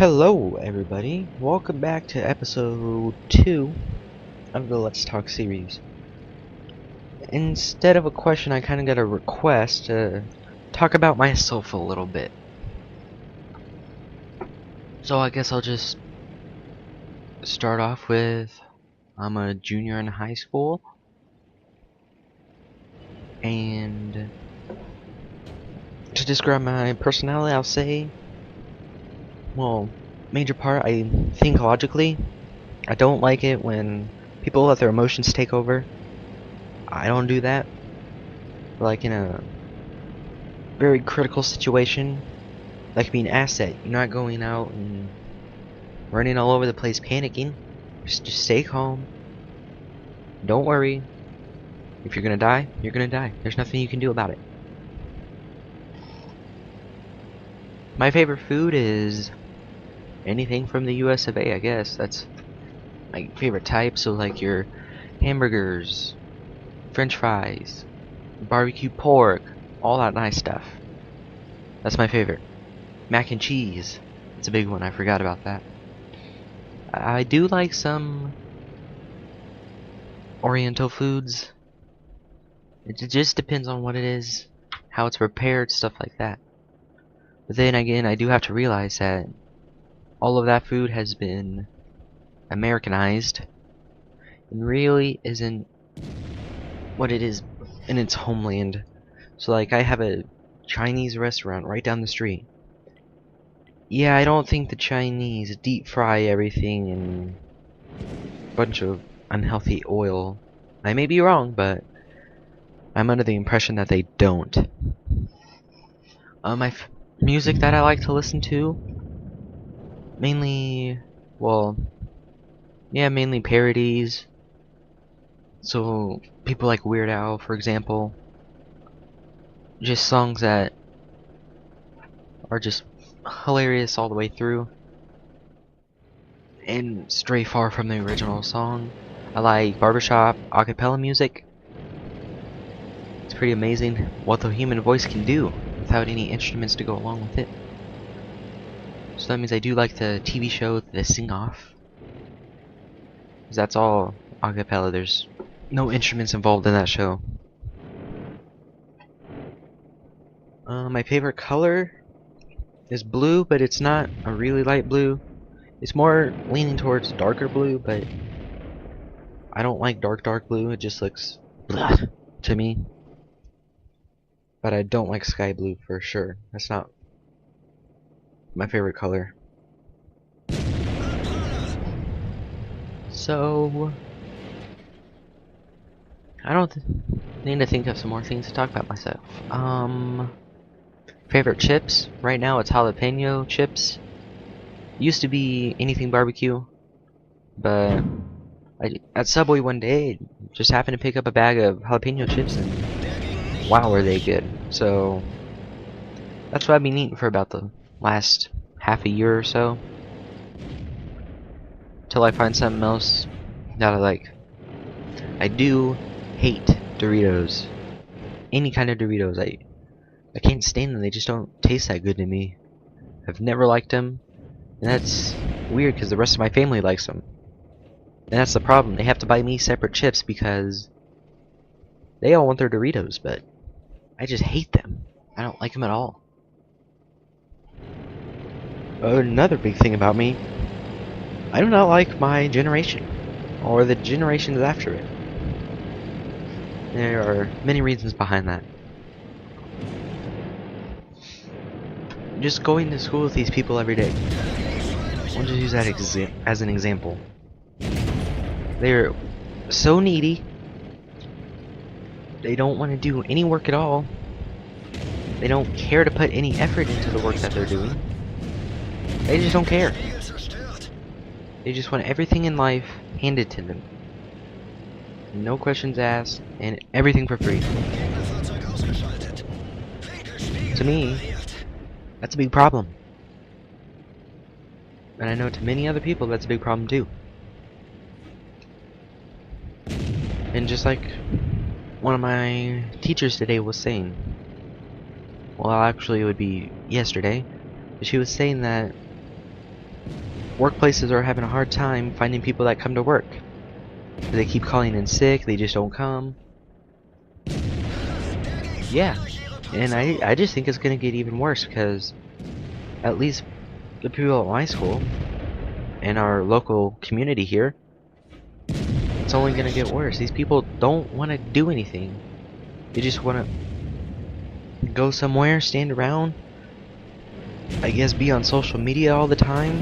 Hello everybody, welcome back to episode 2 of the Let's Talk series. Instead of a question, I kinda got a request to talk about myself a little bit. So I guess I'll just start off with, I'm a junior in high school, and to describe my personality I'll say, well, major part, I think logically. I don't like it when people let their emotions take over. I don't do that. Like in a very critical situation, that could be an asset. You're not going out and running all over the place panicking. Just stay calm. Don't worry. If you're gonna die, you're gonna die. There's nothing you can do about it. My favorite food is anything from the US of A, I guess. That's my favorite type. So like your hamburgers, French fries, barbecue pork, all that nice stuff. That's my favorite. Mac and cheese. It's a big one. I forgot about that. I do like some Oriental foods. It just depends on what it is, how it's prepared, stuff like that. But then again, I do have to realize that all of that food has been Americanized and really isn't what it is in its homeland. So like I have a Chinese restaurant right down the street. Yeah, I don't think the Chinese deep fry everything in a bunch of unhealthy oil. I may be wrong, but I'm under the impression that they don't. Music that I like to listen to, mainly, well, yeah, mainly parodies. So people like Weird Al, for example, just songs that are just hilarious all the way through and stray far from the original song. I like barbershop acapella music. It's pretty amazing what the human voice can do without any instruments to go along with it. So that means I do like the TV show The Sing Off, because that's all acapella. There's no instruments involved in that show. My favorite color is blue, but it's not a really light blue. It's more leaning towards darker blue, but I don't like dark blue. It just looks blah to me. But I don't like sky blue for sure. That's not my favorite color. So I don't need to think of some more things to talk about myself. Favorite chips? Right now it's jalapeno chips. Used to be anything barbecue, but at Subway one day just happened to pick up a bag of jalapeno chips and wow, are they good. So that's what I've been eating for about the last half a year or so, till I find something else that I like. I do hate Doritos. Any kind of Doritos. I can't stand them. They just don't taste that good to me. I've never liked them. And that's weird because the rest of my family likes them. And that's the problem. They have to buy me separate chips because they all want their Doritos, but I just hate them. I don't like them at all. Another big thing about me, I do not like my generation, or the generations after it. There are many reasons behind that. Just going to school with these people every day. I'll just use that as an example. They're so needy. They don't want to do any work at all. They don't care to put any effort into the work that they're doing. They just don't care. They just want everything in life handed to them. No questions asked, and everything for free. To me, that's a big problem. And I know to many other people that's a big problem too. And just like one of my teachers today was saying, well actually it would be yesterday, but she was saying that workplaces are having a hard time finding people that come to work. They keep calling in sick, they just don't come. Yeah, and I just think it's gonna get even worse, because at least the people at my school and our local community here, it's only gonna get worse. These people don't want to do anything. They just want to go somewhere, stand around, I guess be on social media all the time,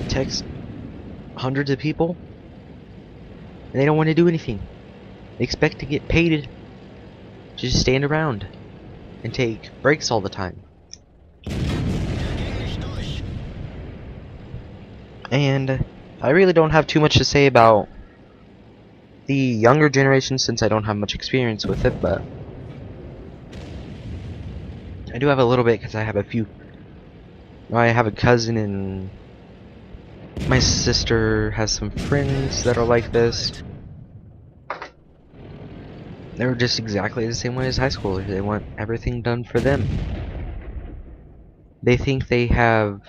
text hundreds of people, and they don't want to do anything. They expect to get paid to just stand around and take breaks all the time. And I really don't have too much to say about the younger generation, since I don't have much experience with it, but I do have a little bit, because I have a cousin, and my sister has some friends that are like this. They're just exactly the same way as high schoolers. They want everything done for them. They think they have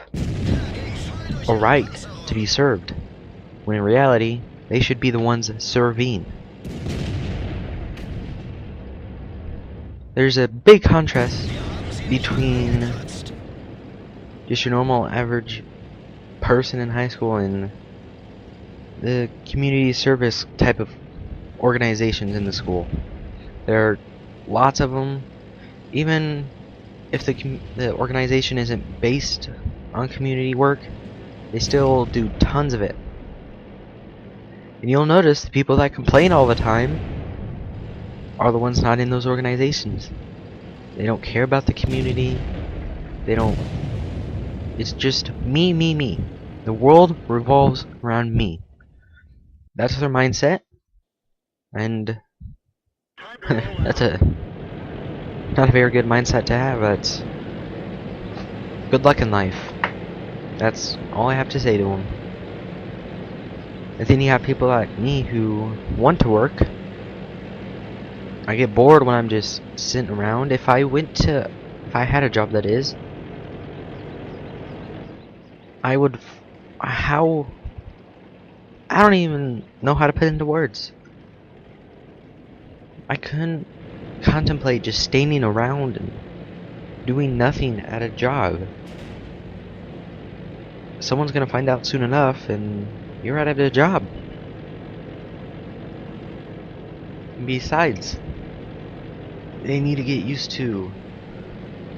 a right to be served, when in reality, they should be the ones serving. There's a big contrast between just your normal average person in high school and the community service type of organizations in the school. There are lots of them. Even if the organization isn't based on community work, they still do tons of it. And you'll notice the people that complain all the time are the ones not in those organizations. They don't care about the community. It's just me, me, me. The world revolves around me. That's their mindset. And that's not a very good mindset to have. That's good luck in life. That's all I have to say to them. And then you have people like me who want to work. I get bored when I'm just sitting around. If I had a job, that is, I don't even know how to put it into words. I couldn't contemplate just standing around and doing nothing at a job. Someone's gonna find out soon enough, and you're out of a job. Besides, they need to get used to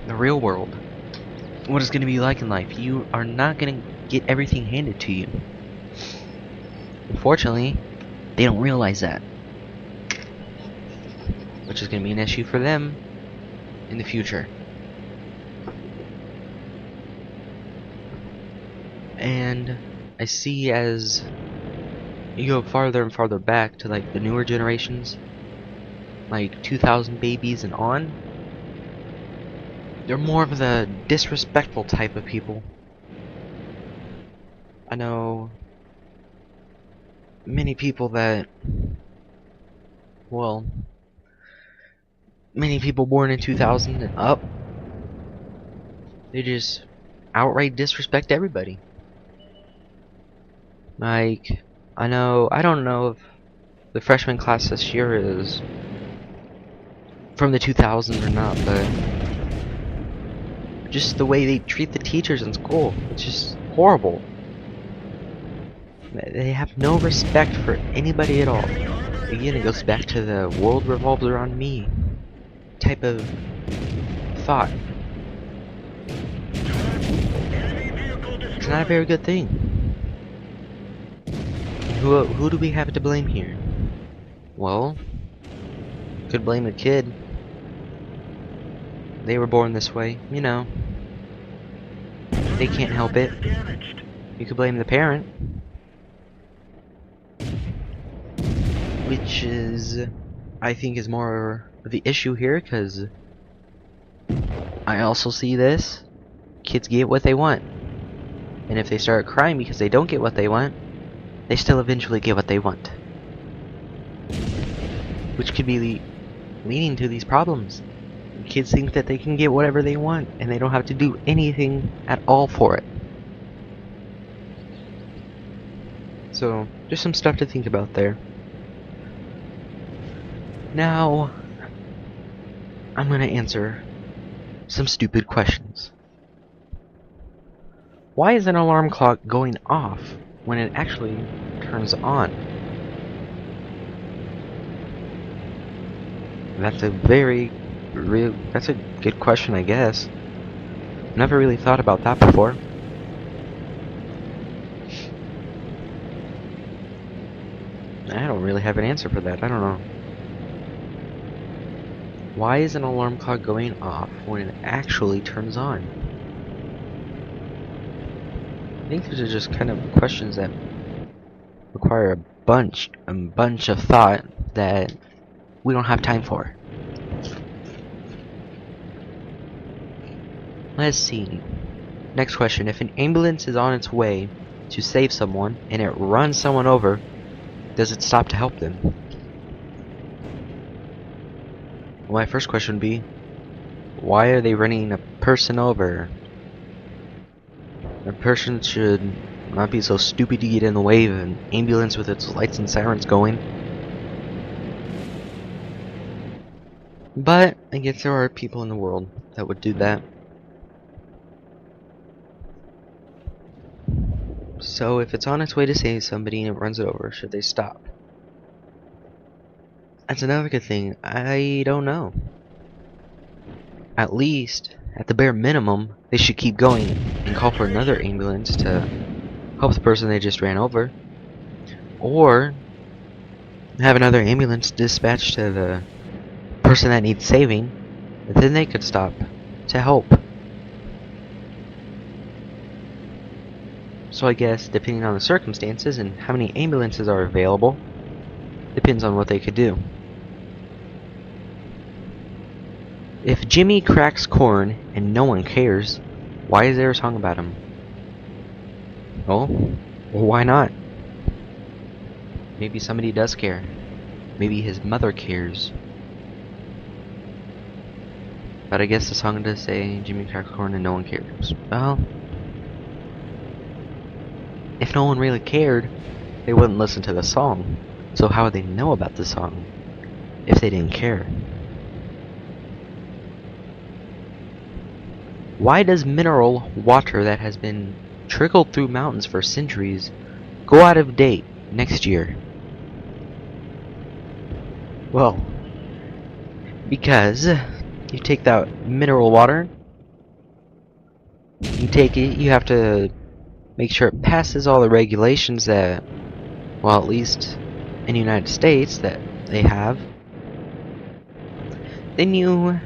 the real world. What it's going to be like in life. You are not going to get everything handed to you. Unfortunately, they don't realize that. Which is going to be an issue for them in the future. And I see as you go farther and farther back to like the newer generations, like 2000 babies and on, they're more of the disrespectful type of people. I know many people born in 2000 and up, they just outright disrespect everybody. Like, I don't know if the freshman class this year is from the 2000s or not, but just the way they treat the teachers in school, it's just horrible. They have no respect for anybody at all. Again, it goes back to the world revolves around me type of thought. It's not a very good thing. Who do we have to blame here? Well, could blame the kid. They were born this way, you know. They can't help it. You could blame the parent, which is, I think, is more of the issue here, because I also see this. Kids get what they want, and if they start crying because they don't get what they want, they still eventually get what they want, which could be leading to these problems. Kids think that they can get whatever they want, and they don't have to do anything at all for it. So, just some stuff to think about there. Now, I'm gonna answer some stupid questions. Why is an alarm clock going off when it actually turns on? That's a that's a good question, I guess. Never really thought about that before. I don't really have an answer for that. I don't know. Why is an alarm clock going off when it actually turns on? I think these are just kind of questions that require a bunch of thought that we don't have time for. Let's see. Next question. If an ambulance is on its way to save someone and it runs someone over, does it stop to help them? Well, my first question would be, why are they running a person over? A person should not be so stupid to get in the way of an ambulance with its lights and sirens going. But I guess there are people in the world that would do that. So if it's on its way to save somebody and it runs it over, should they stop? That's another good thing. I don't know. At least, at the bare minimum, they should keep going and call for another ambulance to help the person they just ran over. Or have another ambulance dispatched to the person that needs saving, and then they could stop to help. So I guess, depending on the circumstances and how many ambulances are available, depends on what they could do. If Jimmy cracks corn and no one cares, why is there a song about him? Well, why not? Maybe somebody does care. Maybe his mother cares. But I guess the song does say Jimmy cracks corn and no one cares. Well, if no one really cared, they wouldn't listen to the song. So how would they know about the song if they didn't care? Why does mineral water that has been trickled through mountains for centuries go out of date next year? Well, because you take that mineral water, you take it, you have to make sure it passes all the regulations that, well, at least in the United States, that they have. Then you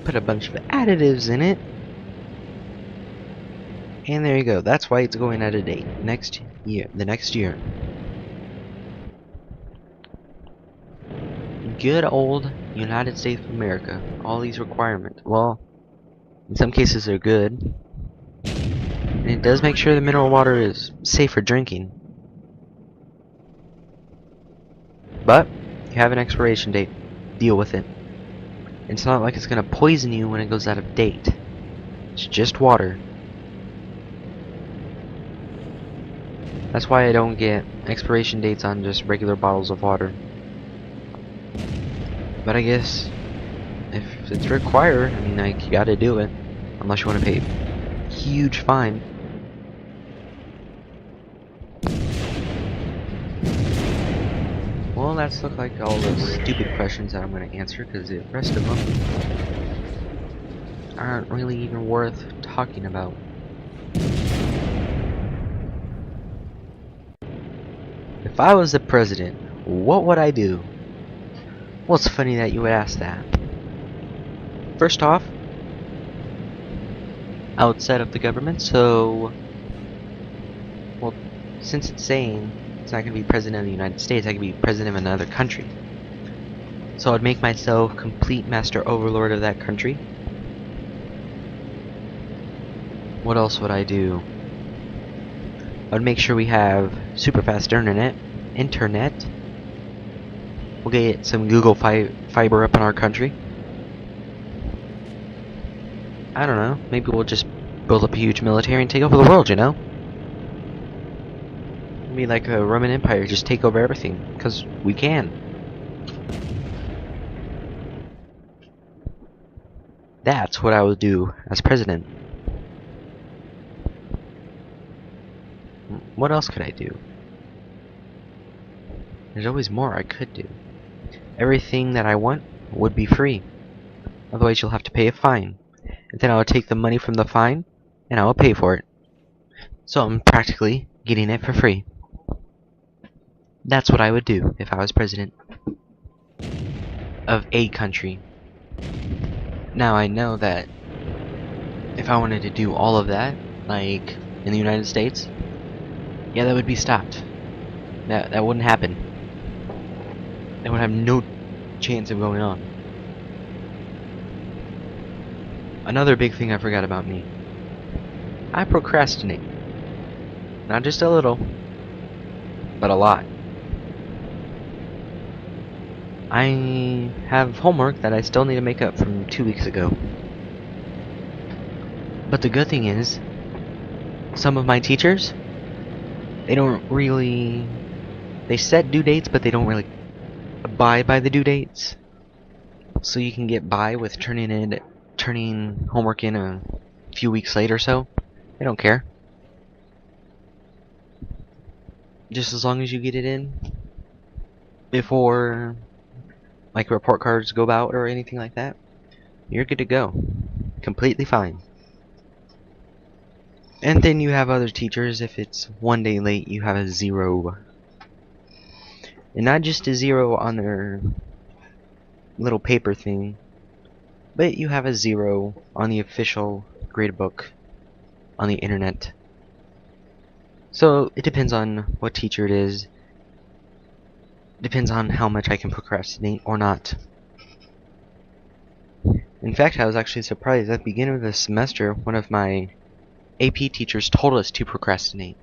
put a bunch of additives in it, and there you go. That's why it's going out of date next year. The next year. Good old United States of America. All these requirements. Well, in some cases they're good. And it does make sure the mineral water is safe for drinking. But you have an expiration date. Deal with it. It's not like it's going to poison you when it goes out of date. It's just water. That's why I don't get expiration dates on just regular bottles of water. But I guess if it's required, I mean, like, you gotta do it. Unless you want to pay a huge fine. Well, that's look like all the stupid questions that I'm going to answer, because the rest of them aren't really even worth talking about. If I was the president, what would I do? Well, it's funny that you would ask that. First off, I would set up the government so, well, since it's saying it's not going to be president of the United States, I could be president of another country. So I'd make myself complete master overlord of that country. What else would I do? I'd make sure we have super fast internet. We'll get some Google fiber up in our country. I don't know. Maybe we'll just build up a huge military and take over the world, you know? be like a Roman Empire, just take over everything, because we can. That's what I would do as president. What else could I do? There's always more I could do. Everything that I want would be free. Otherwise you'll have to pay a fine. And then I'll take the money from the fine, and I will pay for it. So I'm practically getting it for free. That's what I would do if I was president of a country. Now I know that if I wanted to do all of that, like in the United States, yeah, that would be stopped. That wouldn't happen. That would have no chance of going on. Another big thing I forgot about me. I procrastinate. Not just a little, but a lot. I have homework that I still need to make up from 2 weeks ago. But the good thing is, some of my teachers, they set due dates, but they don't really abide by the due dates. So you can get by with turning homework in a few weeks late or so. They don't care. Just as long as you get it in before like report cards go out or anything like that, you're good to go. Completely fine. And then you have other teachers, if it's 1 day late, you have a 0. And not just a 0 on their little paper thing, but you have a 0 on the official gradebook on the internet. So it depends on what teacher it is. Depends on how much I can procrastinate or not. In fact, I was actually surprised at the beginning of the semester, one of my AP teachers told us to procrastinate.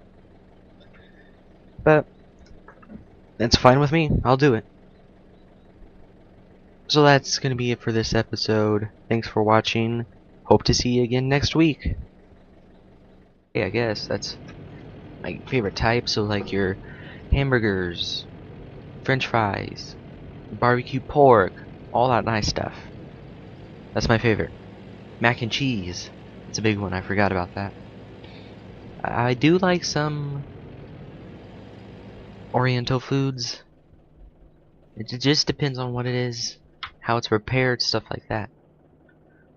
But that's fine with me. I'll do it. So that's going to be it for this episode. Thanks for watching. Hope to see you again next week. Yeah, I guess that's my favorite type. So like your hamburgers, French fries, barbecue pork, all that nice stuff. That's my favorite. Mac and cheese. It's a big one. I forgot about that. I do like some Oriental foods. It just depends on what it is, how it's prepared, stuff like that.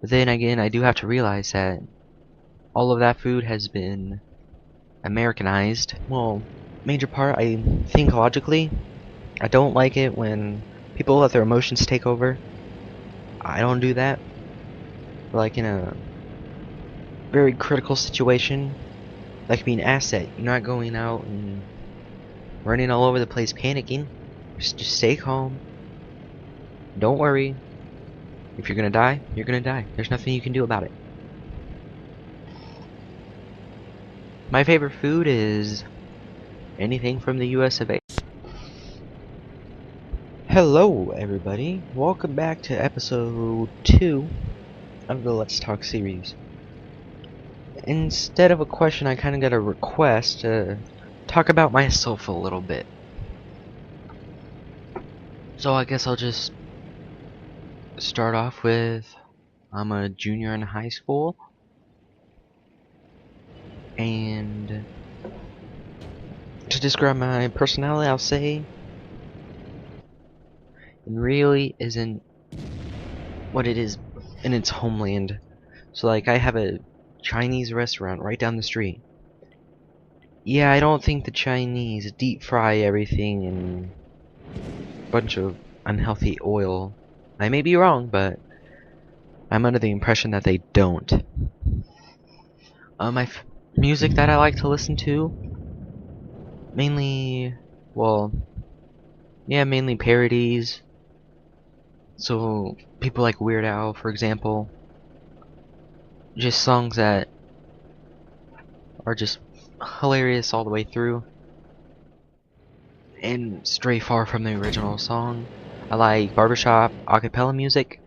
But then again, I do have to realize that all of that food has been Americanized. Well, major part, I think logically, I don't like it when people let their emotions take over. I don't do that. Like in a very critical situation, that could be an asset. You're not going out and running all over the place panicking. Just stay calm. Don't worry. If you're gonna die, you're gonna die. There's nothing you can do about it. My favorite food is anything from the US of A. Hello everybody, welcome back to episode 2 of the Let's Talk series. Instead of a question, I kinda got a request to talk about myself a little bit. So I guess I'll just start off with, I'm a junior in high school, and to describe my personality, I'll say it really isn't what it is in its homeland. So like, I have a Chinese restaurant right down the street. Yeah, I don't think the Chinese deep fry everything in a bunch of unhealthy oil. I may be wrong, but I'm under the impression that they don't. Music that I like to listen to, mainly, well, yeah, mainly parodies. So people like Weird Al, for example, just songs that are just hilarious all the way through and stray far from the original song. I like barbershop acapella music.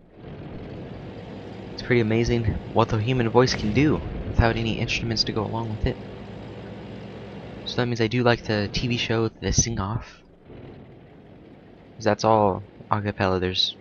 It's pretty amazing what the human voice can do without any instruments to go along with it. So that means I do like the TV show The Sing Off. 'Cause that's all a cappella. There's